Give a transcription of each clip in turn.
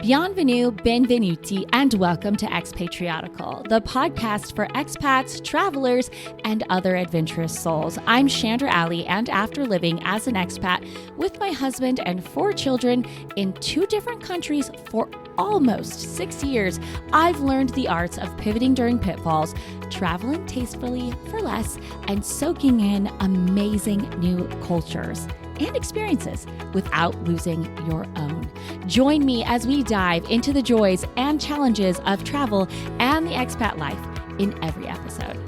Bienvenue, benvenuti, and welcome to Expatriotical, the podcast for expats, travelers, and other adventurous souls. I'm Chandra and after living as an expat with my husband and 4 children in 2 different countries for almost 6 years, I've learned the arts of pivoting during pitfalls, traveling tastefully for less, and soaking in amazing new cultures and experiences without losing your own. Join me as we dive into the joys and challenges of travel and the expat life in every episode.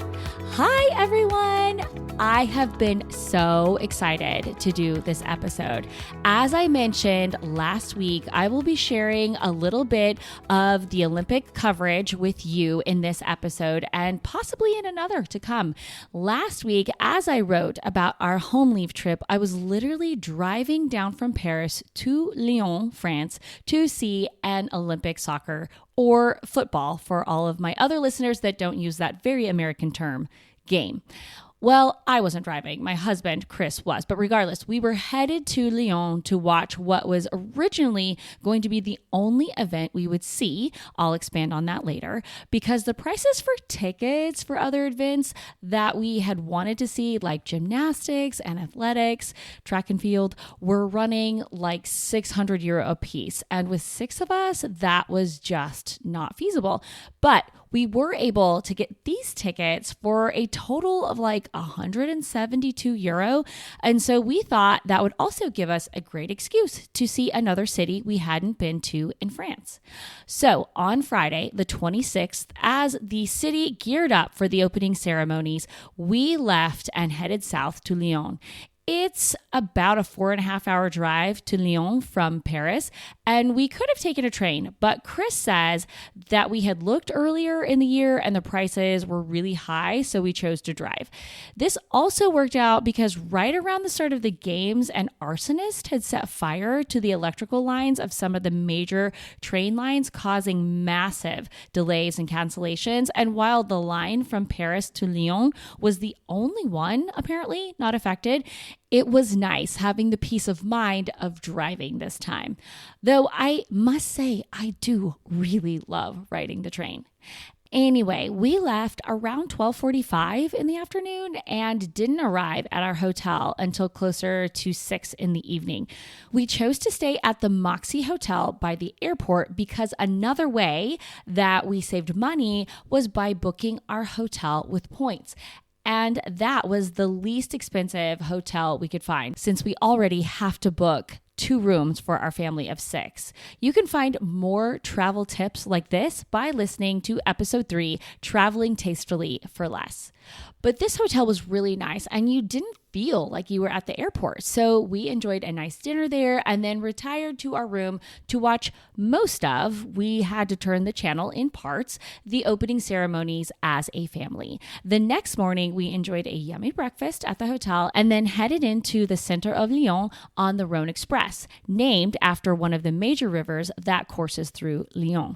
Hi, everyone. I have been so excited to do this episode. As I mentioned last week, I will be sharing a little bit of the Olympic coverage with you in this episode and possibly in another to come. Last week, as I wrote about our home leave trip, I was literally driving down from Paris to Lyon, France, to see an Olympic soccer or football for all of my other listeners that don't use that very American term, game. Well, I wasn't driving. My husband, Chris, was. But regardless, we were headed to Lyon to watch what was originally going to be the only event we would see. I'll expand on that later, because the prices for tickets for other events that we had wanted to see, like gymnastics and athletics, track and field, were running like €600 a piece. And with 6 of us, that was just not feasible. But we were able to get these tickets for a total of like €172. And so we thought that would also give us a great excuse to see another city we hadn't been to in France. So on Friday, the 26th, as the city geared up for the opening ceremonies, we left and headed south to Lyon. It's about a 4.5-hour drive to Lyon from Paris, and we could have taken a train, but Chris says that we had looked earlier in the year and the prices were really high, so we chose to drive. This also worked out because right around the start of the games, an arsonist had set fire to the electrical lines of some of the major train lines, causing massive delays and cancellations. And while the line from Paris to Lyon was the only one apparently not affected, it was nice having the peace of mind of driving this time. Though I must say, I do really love riding the train. Anyway, we left around 12:45 in the afternoon and didn't arrive at our hotel until closer to 6 in the evening. We chose to stay at the Moxie Hotel by the airport because another way that we saved money was by booking our hotel with points. And that was the least expensive hotel we could find since we already have to book 2 rooms for our family of 6. You can find more travel tips like this by listening to episode 3, Traveling Tastefully for Less. But this hotel was really nice and you didn't feel like you were at the airport. So we enjoyed a nice dinner there and then retired to our room to watch we had to turn the channel in parts, the opening ceremonies as a family. The next morning, we enjoyed a yummy breakfast at the hotel and then headed into the center of Lyon on the Rhone Express, named after one of the major rivers that courses through Lyon.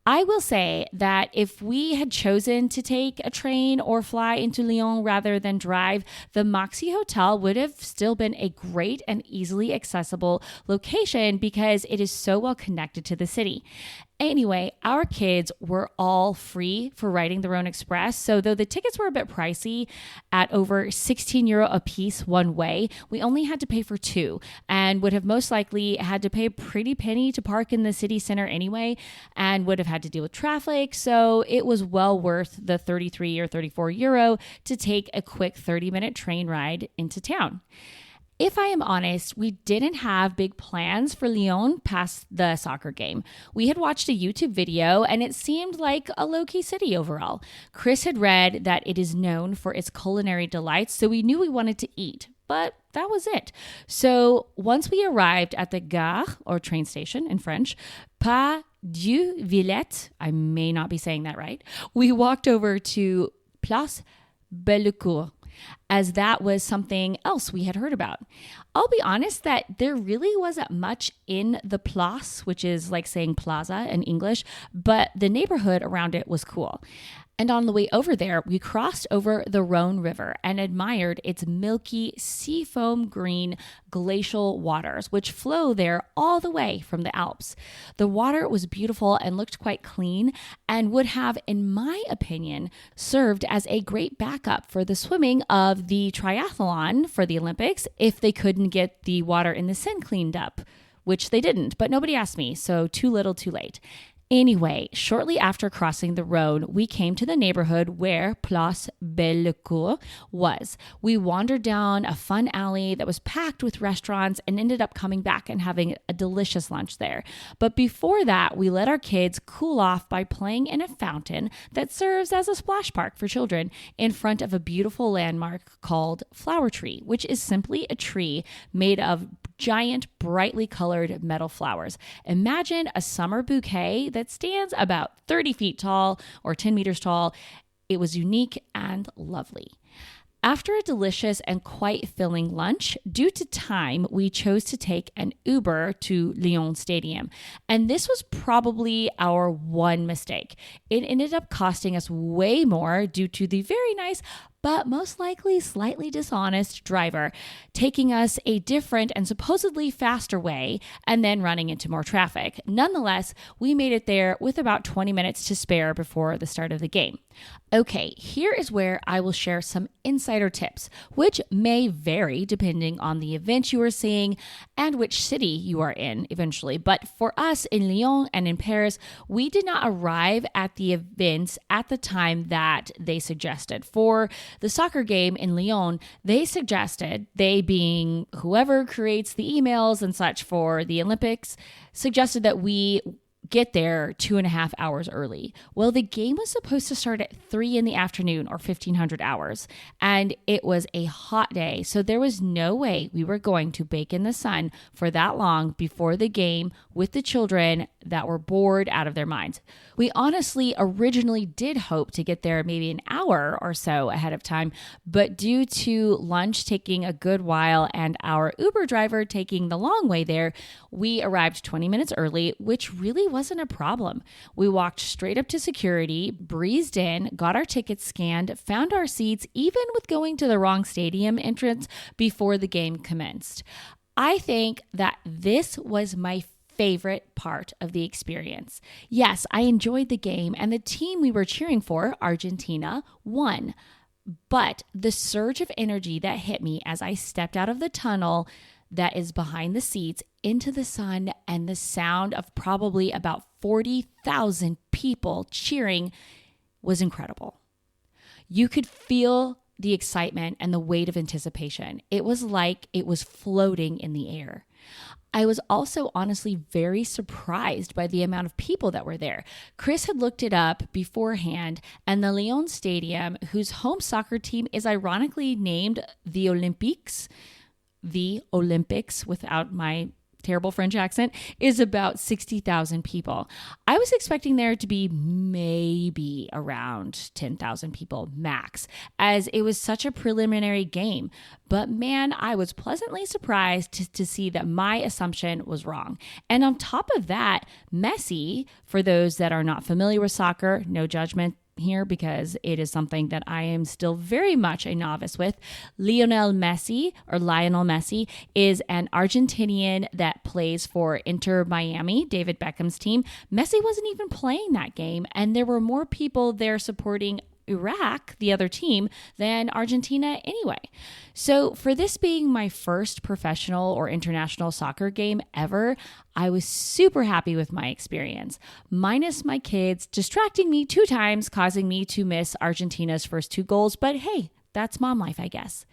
I will say that if we had chosen to take a train or fly into Lyon rather than drive, the Moxie Hotel would have still been a great and easily accessible location because it is so well connected to the city. Anyway, our kids were all free for riding the Rhone Express, so though the tickets were a bit pricey at over €16 a piece one way, we only had to pay for 2 and would have most likely had to pay a pretty penny to park in the city center anyway and would have had to deal with traffic, so it was well worth the 33 or 34 euro to take a quick 30-minute train ride into town. If I am honest, we didn't have big plans for Lyon past the soccer game. We had watched a YouTube video and it seemed like a low-key city overall. Chris had read that it is known for its culinary delights, so we knew we wanted to eat, but that was it. So once we arrived at the gare, or train station in French, Pas du Villette, I may not be saying that right, we walked over to Place Bellecour, as that was something else we had heard about. I'll be honest that there really wasn't much in the place, which is like saying plaza in English, but the neighborhood around it was cool. And on the way over there, we crossed over the Rhone River and admired its milky, seafoam green glacial waters, which flow there all the way from the Alps. The water was beautiful and looked quite clean and would have, in my opinion, served as a great backup for the swimming of the triathlon for the Olympics if they couldn't get the water in the Seine cleaned up, which they didn't, but nobody asked me, so too little too late. Anyway, shortly after crossing the Rhone, we came to the neighborhood where Place Bellecour was. We wandered down a fun alley that was packed with restaurants and ended up coming back and having a delicious lunch there. But before that, we let our kids cool off by playing in a fountain that serves as a splash park for children in front of a beautiful landmark called Flower Tree, which is simply a tree made of giant, brightly colored metal flowers. Imagine a summer bouquet that stands about 30 feet tall or 10 meters tall. It was unique and lovely. After a delicious and quite filling lunch, due to time, we chose to take an Uber to Lyon Stadium. And this was probably our one mistake. It ended up costing us way more due to the very nice but most likely slightly dishonest driver taking us a different and supposedly faster way and then running into more traffic. Nonetheless, we made it there with about 20 minutes to spare before the start of the game. Okay, here is where I will share some insider tips, which may vary depending on the event you are seeing and which city you are in eventually. But for us in Lyon and in Paris, we did not arrive at the events at the time that they suggested. For the soccer game in Lyon, they suggested, they being whoever creates the emails and such for the Olympics, suggested that we get there 2.5 hours early. Well, the game was supposed to start at 3 in the afternoon or 1500 hours, and it was a hot day, so there was no way we were going to bake in the sun for that long before the game with the children that were bored out of their minds. We honestly originally did hope to get there maybe an hour or so ahead of time, but due to lunch taking a good while and our Uber driver taking the long way there, we arrived 20 minutes early, which really wasn't a problem. We walked straight up to security, breezed in, got our tickets scanned, found our seats, even with going to the wrong stadium entrance before the game commenced. I think that this was my favorite part of the experience. Yes, I enjoyed the game and the team we were cheering for, Argentina, won. But the surge of energy that hit me as I stepped out of the tunnel that is behind the seats into the sun and the sound of probably about 40,000 people cheering was incredible. You could feel the excitement and the weight of anticipation. It was like it was floating in the air. I was also honestly very surprised by the amount of people that were there. Chris had looked it up beforehand, and the Lyon Stadium, whose home soccer team is ironically named the Olympiques without my terrible French accent, is about 60,000 people. I was expecting there to be maybe around 10,000 people max, as it was such a preliminary game. But man, I was pleasantly surprised to see that my assumption was wrong. And on top of that, Messi, for those that are not familiar with soccer, no judgment here because it is something that I am still very much a novice with. Lionel Messi is an Argentinian that plays for Inter Miami, David Beckham's team. Messi wasn't even playing that game, and there were more people there supporting Iraq, the other team, than Argentina anyway. So for this being my first professional or international soccer game ever, I was super happy with my experience, minus my kids distracting me 2 times, causing me to miss Argentina's first 2 goals. But hey, that's mom life, I guess.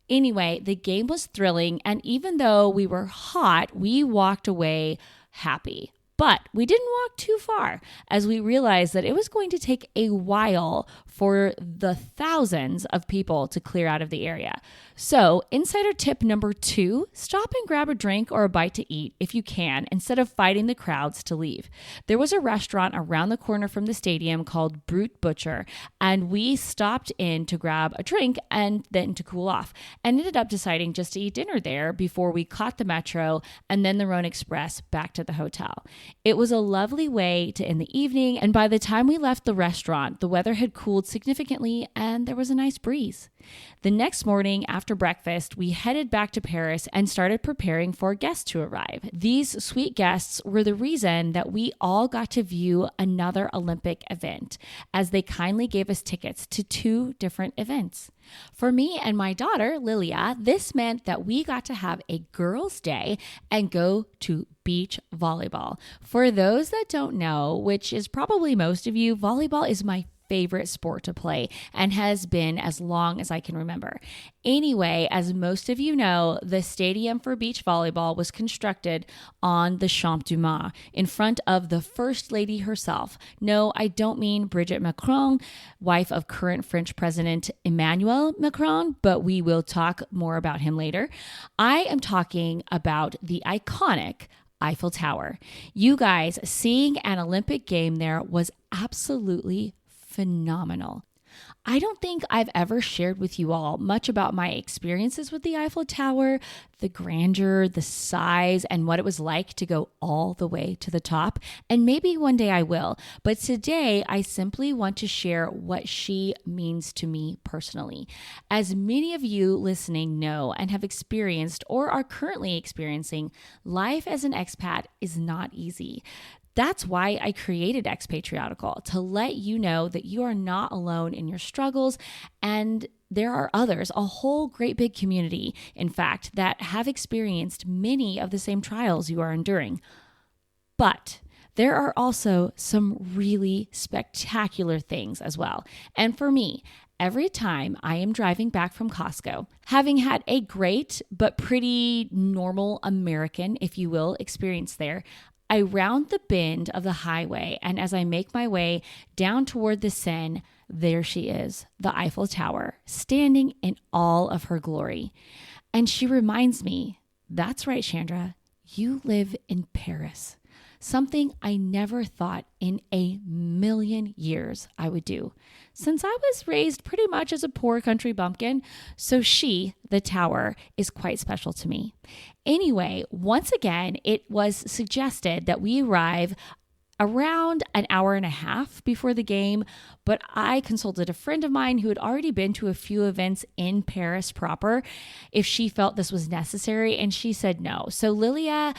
Anyway, the game was thrilling, and even though we were hot, we walked away happy. But we didn't walk too far, as we realized that it was going to take a while for the thousands of people to clear out of the area. So, insider tip number 2, stop and grab a drink or a bite to eat if you can, instead of fighting the crowds to leave. There was a restaurant around the corner from the stadium called Brute Butcher, and we stopped in to grab a drink and then to cool off, and ended up deciding just to eat dinner there before we caught the metro and then the Rhone Express back to the hotel. It was a lovely way to end the evening, and by the time we left the restaurant, the weather had cooled significantly and there was a nice breeze. The next morning after breakfast, we headed back to Paris and started preparing for guests to arrive. These sweet guests were the reason that we all got to view another Olympic event, as they kindly gave us tickets to 2 different events. For me and my daughter, Lilia, this meant that we got to have a girls' day and go to beach volleyball. For those that don't know, which is probably most of you, volleyball is my favorite sport to play and has been as long as I can remember. Anyway, as most of you know, the stadium for beach volleyball was constructed on the Champ du Mars in front of the First Lady herself. No, I don't mean Brigitte Macron, wife of current French President Emmanuel Macron, but we will talk more about him later. I am talking about the iconic Eiffel Tower. You guys, seeing an Olympic game there was absolutely phenomenal. I don't think I've ever shared with you all much about my experiences with the Eiffel Tower, the grandeur, the size, and what it was like to go all the way to the top. And maybe one day I will. But today, I simply want to share what she means to me personally. As many of you listening know and have experienced or are currently experiencing, life as an expat is not easy. That's why I created Expatriotical, to let you know that you are not alone in your struggles, and there are others, a whole great big community, in fact, that have experienced many of the same trials you are enduring. But there are also some really spectacular things as well. And for me, every time I am driving back from Costco, having had a great but pretty normal American, if you will, experience there, I round the bend of the highway, and as I make my way down toward the Seine, there she is, the Eiffel Tower, standing in all of her glory. And she reminds me, that's right, Chandra, you live in Paris. Something I never thought in a million years I would do, since I was raised pretty much as a poor country bumpkin. So she, the tower, is quite special to me. Anyway, once again, it was suggested that we arrive around an hour and a half before the game, but I consulted a friend of mine who had already been to a few events in Paris proper if she felt this was necessary, and she said no. So Lilia,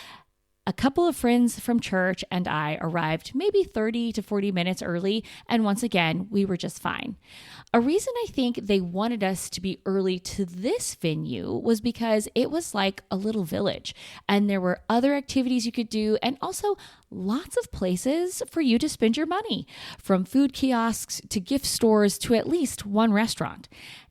a couple of friends from church, and I arrived maybe 30 to 40 minutes early, and once again, we were just fine. A reason I think they wanted us to be early to this venue was because it was like a little village, and there were other activities you could do, and also lots of places for you to spend your money, from food kiosks to gift stores to at least one restaurant.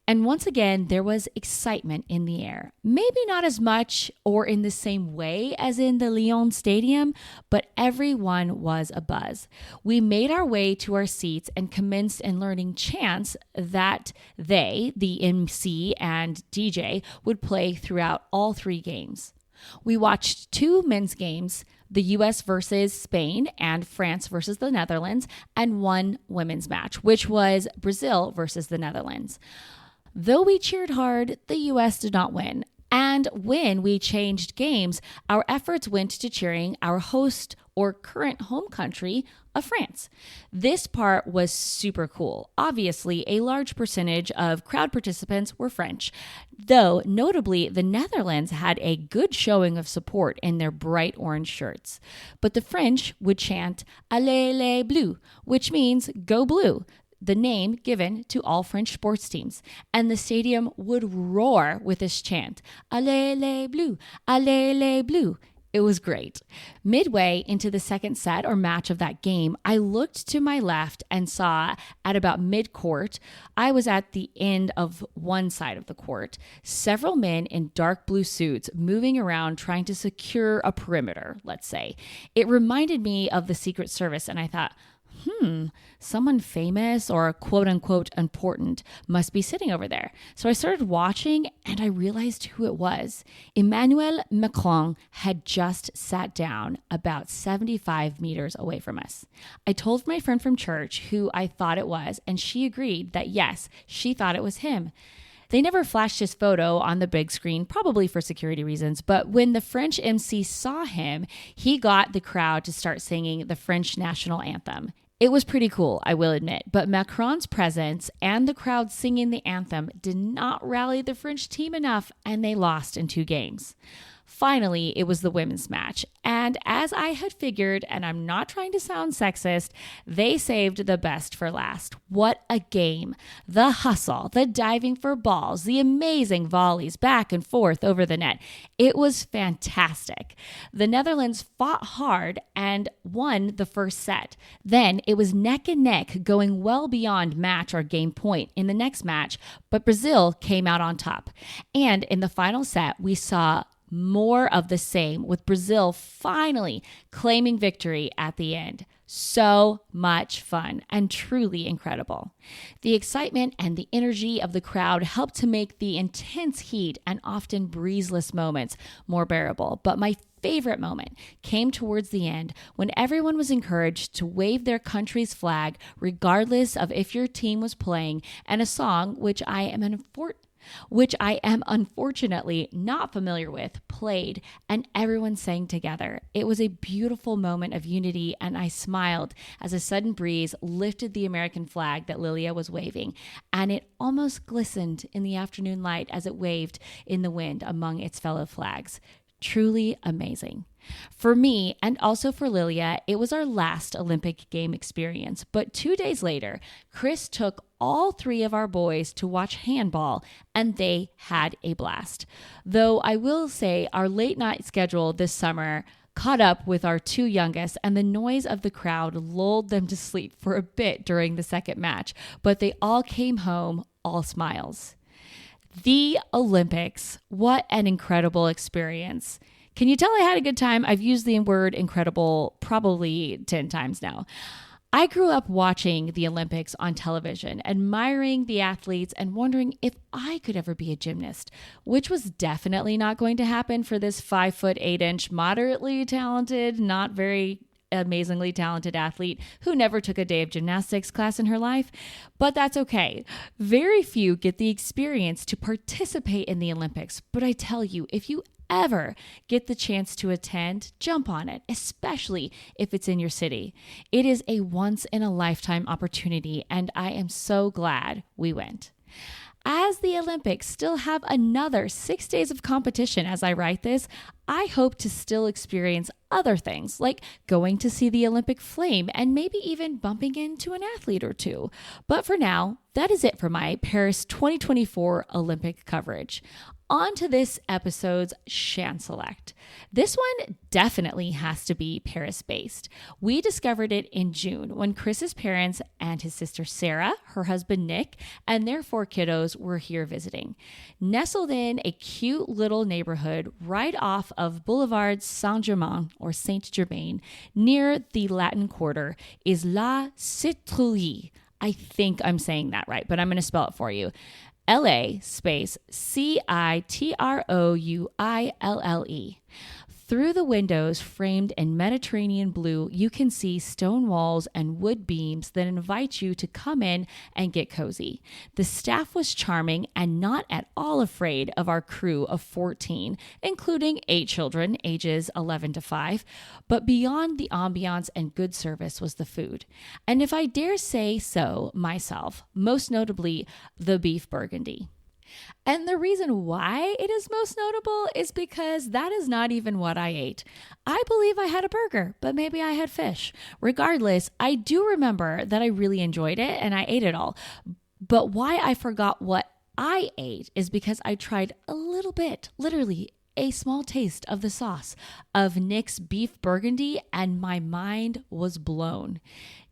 And once again, there was excitement in the air. Maybe not as much or in the same way as in the Lyon Stadium, but everyone was abuzz. We made our way to our seats and commenced in learning chants that they, the MC and DJ, would play throughout all 3 games. We watched 2 men's games, the US versus Spain and France versus the Netherlands, and 1 women's match, which was Brazil versus the Netherlands. Though we cheered hard, the US did not win. And when we changed games, our efforts went to cheering our host or current home country of France. This part was super cool. Obviously, a large percentage of crowd participants were French, though notably the Netherlands had a good showing of support in their bright orange shirts. But the French would chant "Allez les Bleus," which means "Go Blue," the name given to all French sports teams, and the stadium would roar with this chant, "Allez les Bleus, allez les Bleus." It was great. Midway into the second set or match of that game, I looked to my left and saw at about mid-court, I was at the end of one side of the court, several men in dark blue suits moving around trying to secure a perimeter, let's say. It reminded me of the Secret Service, and I thought, someone famous or quote unquote important must be sitting over there. So I started watching and I realized who it was. Emmanuel Macron had just sat down about 75 meters away from us. I told my friend from church who I thought it was, and she agreed that yes, she thought it was him. They never flashed his photo on the big screen, probably for security reasons, but when the French MC saw him, he got the crowd to start singing the French national anthem. It was pretty cool, I will admit, but Macron's presence and the crowd singing the anthem did not rally the French team enough, and they lost in 2 games. Finally, it was the women's match, and as I had figured, and I'm not trying to sound sexist, they saved the best for last. What a game. The hustle, the diving for balls, the amazing volleys back and forth over the net. It was fantastic. The Netherlands fought hard and won the first set. Then it was neck and neck, going well beyond match or game point in the next match, but Brazil came out on top. And in the final set, we saw more of the same, with Brazil finally claiming victory at the end. So much fun and truly incredible. The excitement and the energy of the crowd helped to make the intense heat and often breezeless moments more bearable. But my favorite moment came towards the end when everyone was encouraged to wave their country's flag regardless of if your team was playing, and a song which I am unfortunately not familiar with, played, and everyone sang together. It was a beautiful moment of unity, and I smiled as a sudden breeze lifted the American flag that Lilia was waving, and it almost glistened in the afternoon light as it waved in the wind among its fellow flags. Truly amazing. For me, and also for Lilia, it was our last Olympic game experience. But 2 days later, Chris took all 3 of our boys to watch handball, and they had a blast. Though I will say our late night schedule this summer caught up with our 2 youngest, and the noise of the crowd lulled them to sleep for a bit during the second match, but they all came home all smiles. The Olympics, what an incredible experience. Can you tell I had a good time? I've used the word incredible probably 10 times now. I grew up watching the Olympics on television, admiring the athletes and wondering if I could ever be a gymnast, which was definitely not going to happen for this 5'8", moderately talented, not very amazingly talented athlete who never took a day of gymnastics class in her life. But that's okay. Very few get the experience to participate in the Olympics. But I tell you, if you ever get the chance to attend, jump on it, especially if it's in your city. It is a once-in-a-lifetime opportunity, and I am so glad we went. As the Olympics still have another 6 days of competition as I write this, I hope to still experience other things like going to see the Olympic flame and maybe even bumping into an athlete or 2. But for now, that is it for my Paris 2024 Olympic coverage. On to this episode's Shan Select. This one definitely has to be Paris-based. We discovered it in June when Chris's parents and his sister Sarah, her husband Nick, and their 4 kiddos were here visiting. Nestled in a cute little neighborhood right off of Boulevard Saint-Germain or Saint-Germain near the Latin Quarter is La Citrouille. I think I'm saying that right, but I'm going to spell it for you. LA space Citrouille. Through the windows framed in Mediterranean blue, you can see stone walls and wood beams that invite you to come in and get cozy. The staff was charming and not at all afraid of our crew of 14, including 8 children ages 11 to 5. But beyond the ambiance and good service was the food. And if I dare say so myself, most notably the beef burgundy. And the reason why it is most notable is because that is not even what I ate. I believe I had a burger, but maybe I had fish. Regardless, I do remember that I really enjoyed it and I ate it all. But why I forgot what I ate is because I tried a little bit, literally a small taste of the sauce of Nick's beef burgundy, and my mind was blown.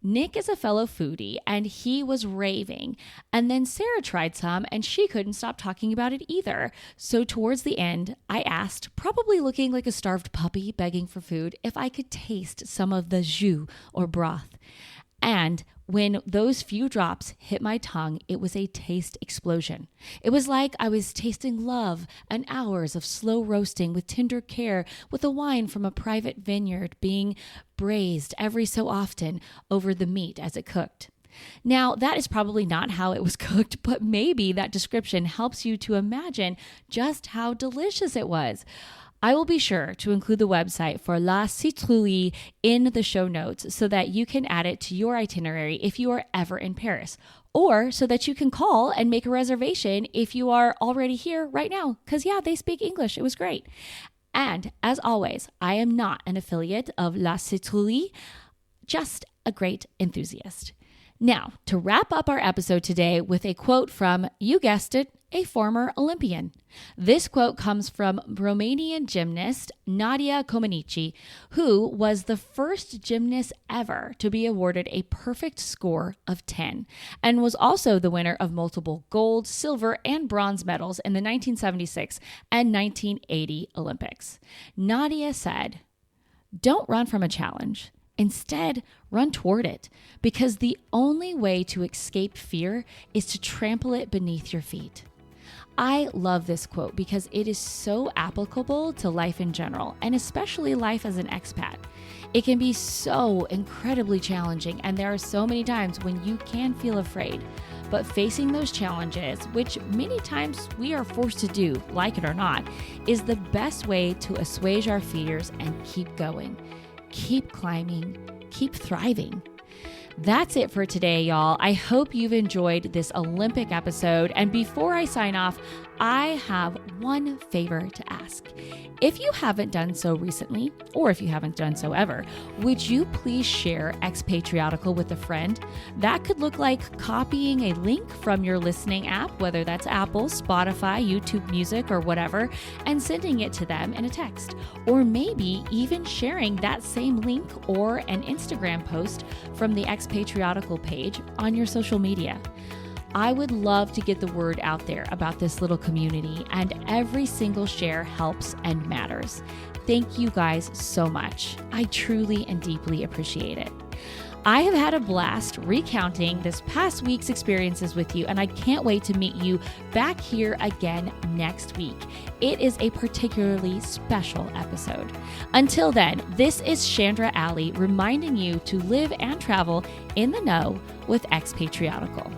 Nick is a fellow foodie and he was raving. And then Sarah tried some and she couldn't stop talking about it either. So towards the end, I asked, probably looking like a starved puppy begging for food, if I could taste some of the jus or broth. And when those few drops hit my tongue, it was a taste explosion. It was like I was tasting love and hours of slow roasting with tender care, with a wine from a private vineyard being braised every so often over the meat as it cooked. Now, that is probably not how it was cooked, but maybe that description helps you to imagine just how delicious it was. I will be sure to include the website for La Citrouille in the show notes so that you can add it to your itinerary if you are ever in Paris, or so that you can call and make a reservation if you are already here right now. Because yeah, they speak English. It was great. And as always, I am not an affiliate of La Citrouille, just a great enthusiast. Now, to wrap up our episode today with a quote from, you guessed it, a former Olympian. This quote comes from Romanian gymnast Nadia Comaneci, who was the first gymnast ever to be awarded a perfect score of 10, and was also the winner of multiple gold, silver, and bronze medals in the 1976 and 1980 Olympics. Nadia said, "Don't run from a challenge. Instead, run toward it, because the only way to escape fear is to trample it beneath your feet." I love this quote because it is so applicable to life in general, and especially life as an expat. It can be so incredibly challenging, and there are so many times when you can feel afraid. But facing those challenges, which many times we are forced to do, like it or not, is the best way to assuage our fears and keep going. Keep climbing, keep thriving. That's it for today, y'all. I hope you've enjoyed this Olympic episode. And before I sign off, I have one favor to ask. If you haven't done so recently, or if you haven't done so ever, would you please share Expatriotical with a friend? That could look like copying a link from your listening app, whether that's Apple, Spotify, YouTube Music, or whatever, and sending it to them in a text. Or maybe even sharing that same link or an Instagram post from the Expatriotical page on your social media. I would love to get the word out there about this little community, and every single share helps and matters. Thank you guys so much. I truly and deeply appreciate it. I have had a blast recounting this past week's experiences with you, and I can't wait to meet you back here again next week. It is a particularly special episode. Until then, this is Chandra Alley reminding you to live and travel in the know with Expatriotical.